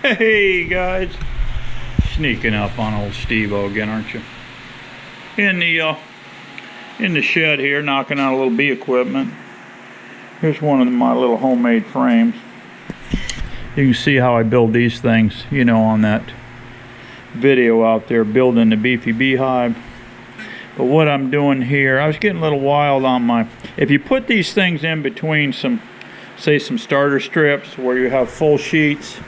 Hey guys, sneaking up on old Steveo again, aren't you? In the shed here, knocking out a little bee equipment. Here's one of my little homemade frames. You can see how I build these things, you know, on that video out there, building the beefy beehive. But what I'm doing here, I was getting a little wild on my, if you put these things in between some, say some starter strips where you have full sheets,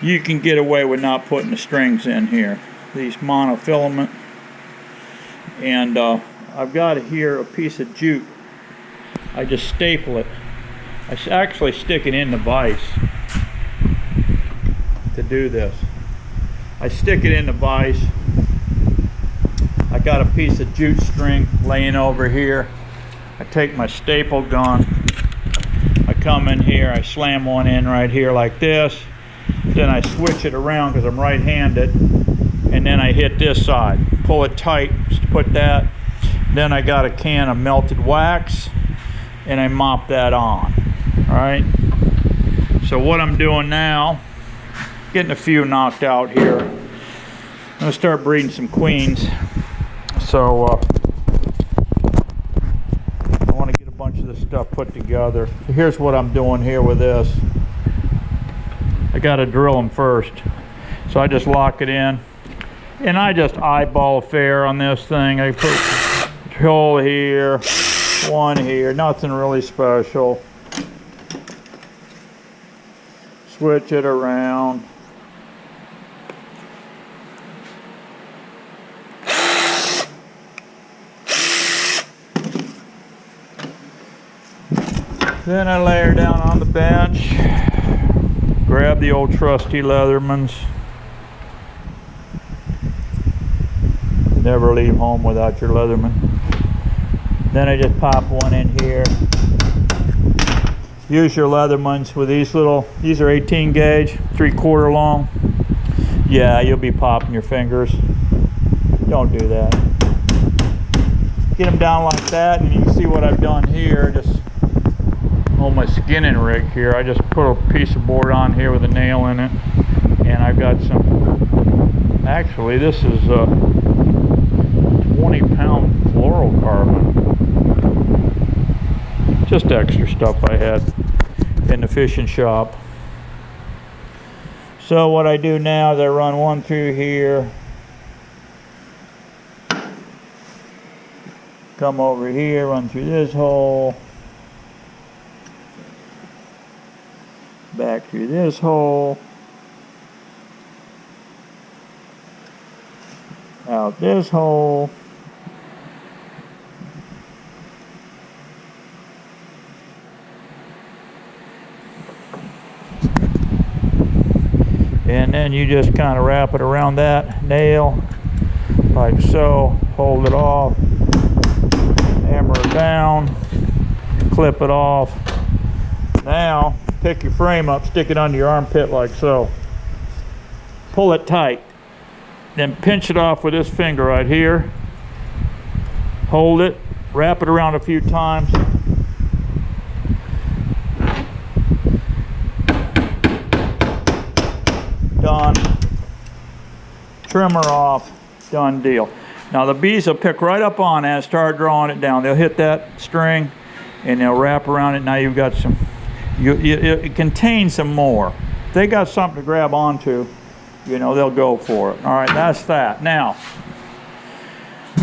you can get away with not putting the strings in here, these monofilament. And I've got here a piece of jute. I just staple it. I actually stick it in the vise to do this. I stick it in the vise. I got a piece of jute string laying over here. I take my staple gun. I come in here, I slam one in right here like this. Then I switch it around because I'm right-handed, and then I hit this side. Pull it tight, put that. Then I got a can of melted wax, and I mop that on. All right. So what I'm doing now, getting a few knocked out here. I'm gonna start breeding some queens. So I want to get a bunch of this stuff put together. So here's what I'm doing here with this. I got to drill them first. So I just lock it in. And I just eyeball fair on this thing. I put a hole here, one here, nothing really special. Switch it around. Then I lay her down on the bench. Grab the old trusty Leathermans. Never leave home without your Leatherman. Then I just pop one in here. Use your Leathermans with these little, these are 18 gauge, 3/4 long. Yeah, you'll be popping your fingers. Don't do that. Get them down like that, and you can see what I've done here. Just on my skinning rig here, I just put a piece of board on here with a nail in it, and I've got some, actually this is 20-pound fluorocarbon, just extra stuff I had in the fishing shop. So what I do now is I run one through here, come over here, run through this hole, back through this hole, out this hole, and then you just kind of wrap it around that nail like so, hold it off, hammer it down, clip it off. Now pick your frame up, stick it under your armpit like so. Pull it tight. Then pinch it off with this finger right here. Hold it, wrap it around a few times. Done. Trimmer off, done deal. Now the bees will pick right up on that and start drawing it down. They'll hit that string and they'll wrap around it. Now you've got some, it contains some more. If they got something to grab onto, you know, they'll go for it. All right, that's that. Now,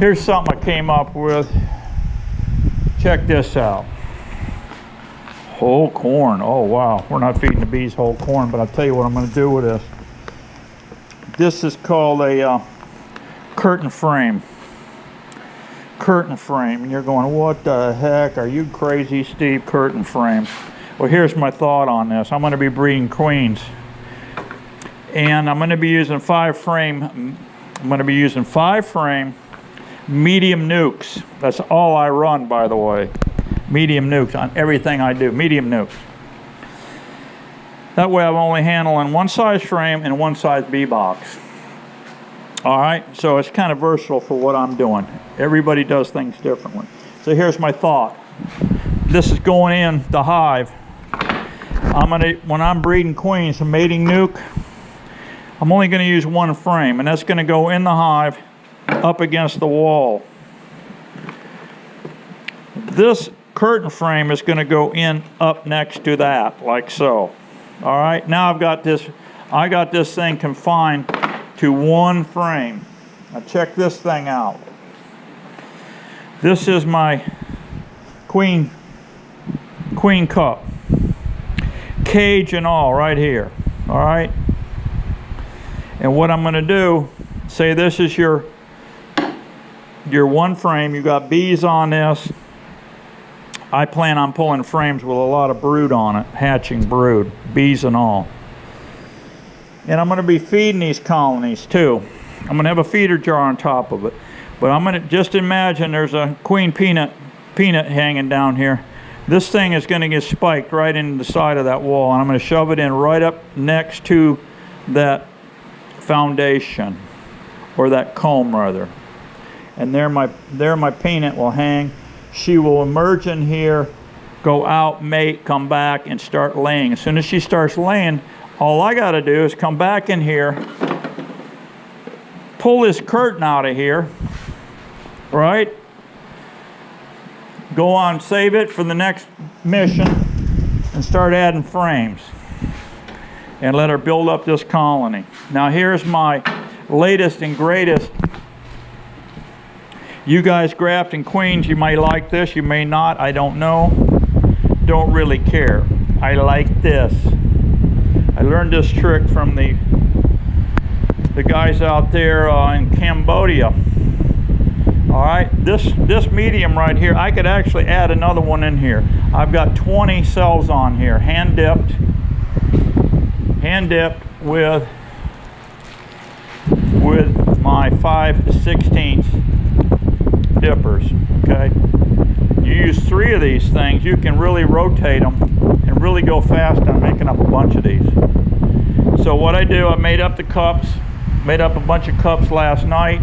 here's something I came up with. Check this out. Whole corn. Oh, wow. We're not feeding the bees whole corn, but I'll tell you what I'm going to do with this. This is called a curtain frame. Curtain frame. And you're going, what the heck? Are you crazy, Steve? Curtain frame. Well, here's my thought on this. I'm going to be breeding queens. And I'm going to be using 5-frame. I'm going to be using 5-frame medium nukes. That's all I run, by the way. Medium nukes on everything I do. Medium nukes. That way I'm only handling one size frame and one size bee box. All right, so it's kind of versatile for what I'm doing. Everybody does things differently. So here's my thought. This is going in the hive. when I'm breeding queens, a mating nuke, I'm only going to use one frame, and that's going to go in the hive up against the wall. This curtain frame is going to go in up next to that, like so. All right, now I got this thing confined to one frame. Now check this thing out. This is my queen cup, cage and all, right here. All right, and what I'm going to do, say this is your one frame. You got bees on this. I plan on pulling frames with a lot of brood on it, hatching brood, bees and all. And I'm going to be feeding these colonies too. I'm going to have a feeder jar on top of it. But I'm going to just imagine there's a queen peanut hanging down here. This thing is going to get spiked right into the side of that wall, and I'm going to shove it in right up next to that foundation, or that comb rather. And there my peanut will hang. She will emerge in here, go out, mate, come back, and start laying. As soon as she starts laying, all I got to do is come back in here, pull this curtain out of here, right? Go on, save it for the next mission, and start adding frames. And let her build up this colony. Now here's my latest and greatest. You guys grafting queens, you may like this, you may not, I don't know. Don't really care. I like this. I learned this trick from the guys out there in Cambodia. All right, this medium right here, I could actually add another one in here. I've got 20 cells on here, hand dipped with my 5/16 dippers. Okay, you use 3 of these things, you can really rotate them and really go fast on making up a bunch of these. So what I do, I made up the cups, made up a bunch of cups last night.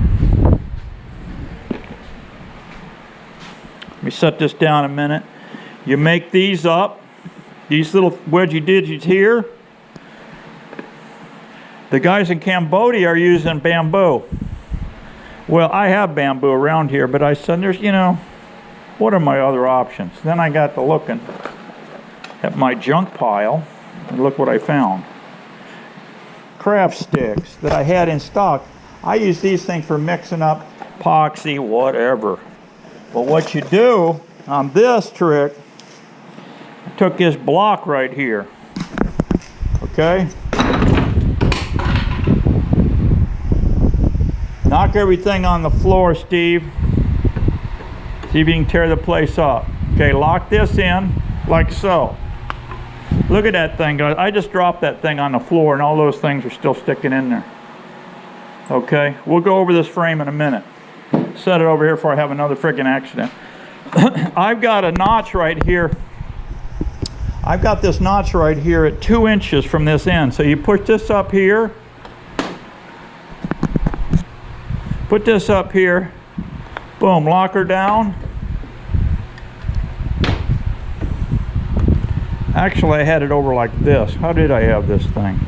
Let me set this down a minute. You make these up, these little wedgie digits here. The guys in Cambodia are using bamboo. Well, I have bamboo around here, but I said, there's, you know, what are my other options? Then I got to looking at my junk pile, and look what I found. Craft sticks that I had in stock. I use these things for mixing up epoxy, whatever. But what you do on this trick, I took this block right here, okay? Knock everything on the floor, Steve. See if you can tear the place up. Okay, lock this in like so. Look at that thing, guys. I just dropped that thing on the floor and all those things are still sticking in there. Okay, we'll go over this frame in a minute. Set it over here before I have another freaking accident. I've got a notch right here. I've got this notch right here at 2 inches from this end. So you push this up here. Put this up here. Boom, lock her down. Actually, I had it over like this. How did I have this thing?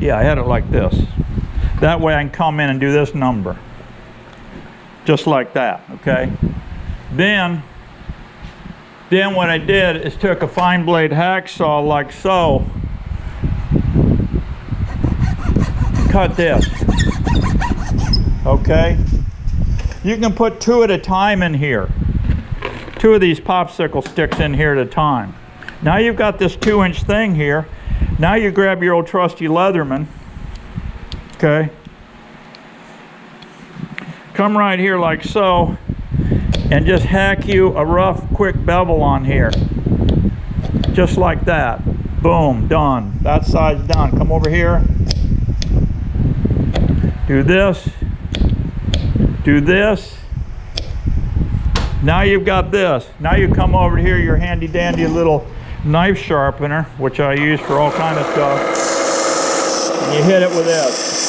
Yeah, I had it like this. That way I can come in and do this number. Just like that, okay? Then what I did is took a fine blade hacksaw like so. Cut this. Okay? You can put 2 at a time in here. 2 of these popsicle sticks in here at a time. Now you've got this 2-inch thing here. Now you grab your old trusty Leatherman. Okay? Come right here like so and just hack you a rough, quick bevel on here. Just like that. Boom, done. That side's done. Come over here. Do this. Do this. Now you've got this. Now you come over here, your handy dandy little knife sharpener, which I use for all kind of stuff, and you hit it with this.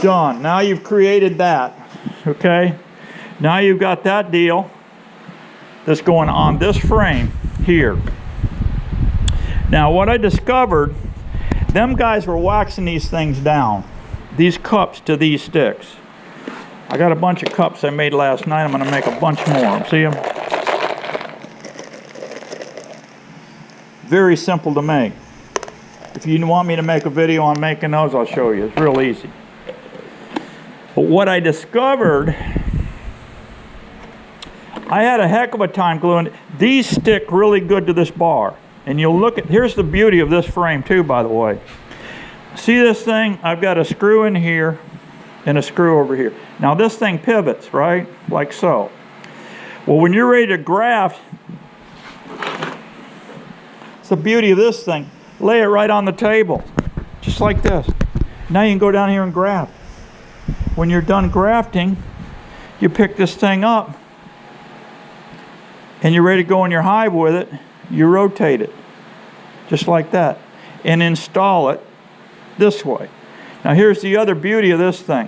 Done. Now you've created that. Okay? Now you've got that deal that's going on this frame here. Now what I discovered, them guys were waxing these things down, these cups to these sticks. I got a bunch of cups I made last night. I'm going to make a bunch more. See them? Very simple to make. If you want me to make a video on making those, I'll show you. It's real easy. But what I discovered, I had a heck of a time gluing. These stick really good to this bar. And you'll look at, here's the beauty of this frame too, by the way. See this thing? I've got a screw in here and a screw over here. Now this thing pivots, right? Like so. Well, when you're ready to graft, it's the beauty of this thing. Lay it right on the table, just like this. Now you can go down here and graft. When you're done grafting, you pick this thing up and you're ready to go in your hive with it. You rotate it, just like that, and install it this way. Now here's the other beauty of this thing.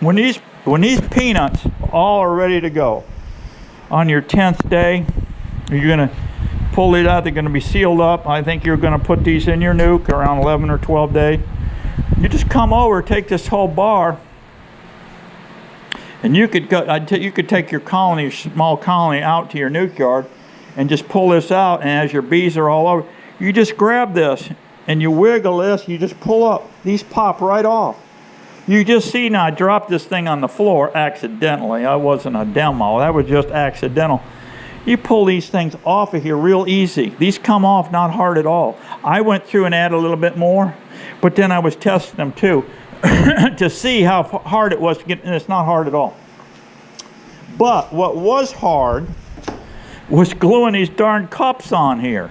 When these peanuts all are ready to go, on your 10th day, you're gonna pull it out, they're gonna be sealed up. I think you're gonna put these in your nuke around 11 or 12 day. You just come over, take this whole bar, and you could take your colony, your small colony, out to your nuke yard and just pull this out, and as your bees are all over, you just grab this and you wiggle this, you just pull up. These pop right off. You just see now I dropped this thing on the floor accidentally. I wasn't a demo, that was just accidental. You pull these things off of here real easy. These come off not hard at all. I went through and added a little bit more, but then I was testing them too to see how hard it was to get, and it's not hard at all. But what was hard was gluing these darn cups on here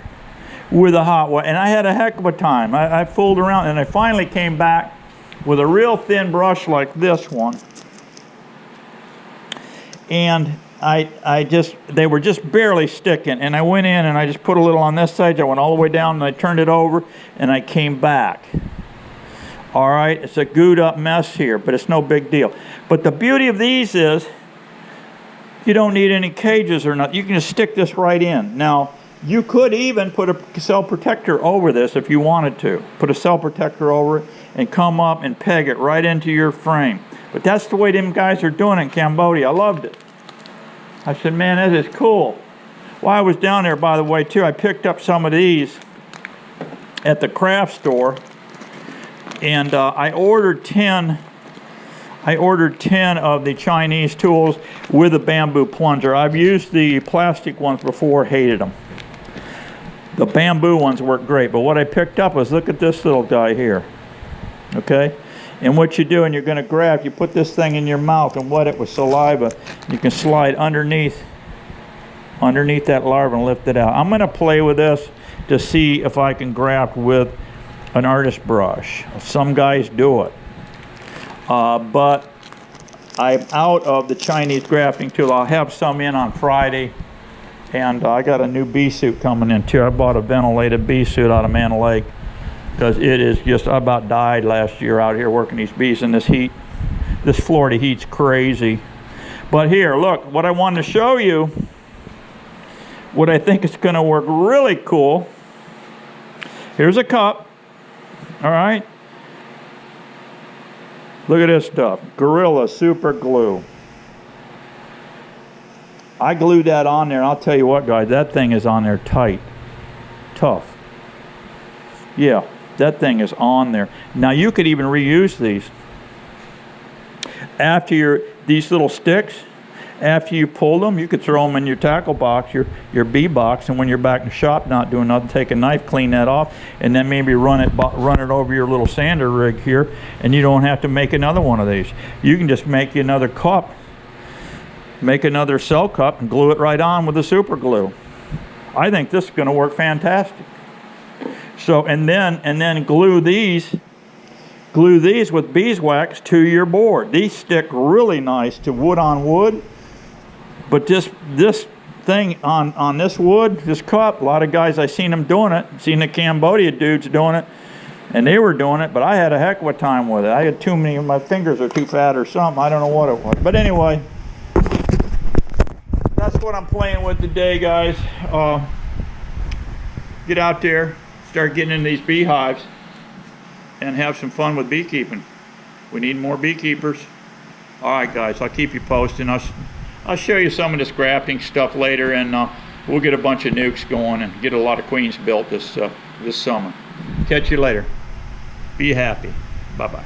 with a hot wire, and I had a heck of a time. I fooled around, and I finally came back with a real thin brush like this one, and they were just barely sticking, and I went in and I just put a little on this side. I went all the way down and I turned it over and I came back. All right, it's a gooed up mess here, but it's no big deal. But the beauty of these is you don't need any cages or nothing. You can just stick this right in. Now, you could even put a cell protector over this if you wanted to. Put a cell protector over it and come up and peg it right into your frame. But that's the way them guys are doing it in Cambodia. I loved it. I said, man, that is cool. While I was down there, by the way, too, I picked up some of these at the craft store, and I ordered 10 of the Chinese tools with a bamboo plunger. I've used the plastic ones before, hated them. The bamboo ones work great, but what I picked up was, look at this little guy here, okay? And what you do, and you're gonna grab, you put this thing in your mouth and wet it with saliva. You can slide underneath that larva and lift it out. I'm gonna play with this to see if I can graft with an artist brush. Some guys do it. But I'm out of the Chinese grafting tool. I'll have some in on Friday, and I got a new bee suit coming in too. I bought a ventilated bee suit out of Mann Lake because it is just, I about died last year out here working these bees in this heat. This Florida heat's crazy. But here, look, what I wanted to show you, what I think is going to work really cool. Here's a cup, all right? Look at this stuff, Gorilla Super Glue. I glued that on there, and I'll tell you what, guys, that thing is on there tight, tough. Yeah, that thing is on there. Now you could even reuse these. After these little sticks, after you pull them, you could throw them in your tackle box, your bee box, and when you're back in the shop not doing nothing, take a knife, clean that off, and then maybe run it over your little sander rig here, and you don't have to make another one of these. You can just make you another cup, make another cell cup, and glue it right on with the super glue. I think this is going to work fantastic. So, and then glue these with beeswax to your board. These stick really nice to wood on wood. But this thing on this wood, this cup, a lot of guys, I seen them doing it. Seen the Cambodia dudes doing it. And they were doing it, but I had a heck of a time with it. I had too many, my fingers are too fat or something. I don't know what it was. But anyway, that's what I'm playing with today, guys. Get out there, start getting in these beehives, and have some fun with beekeeping. We need more beekeepers. All right, guys, I'll keep you posted. I'll show you some of this grafting stuff later, and we'll get a bunch of nukes going and get a lot of queens built this summer. Catch you later. Be happy. Bye-bye.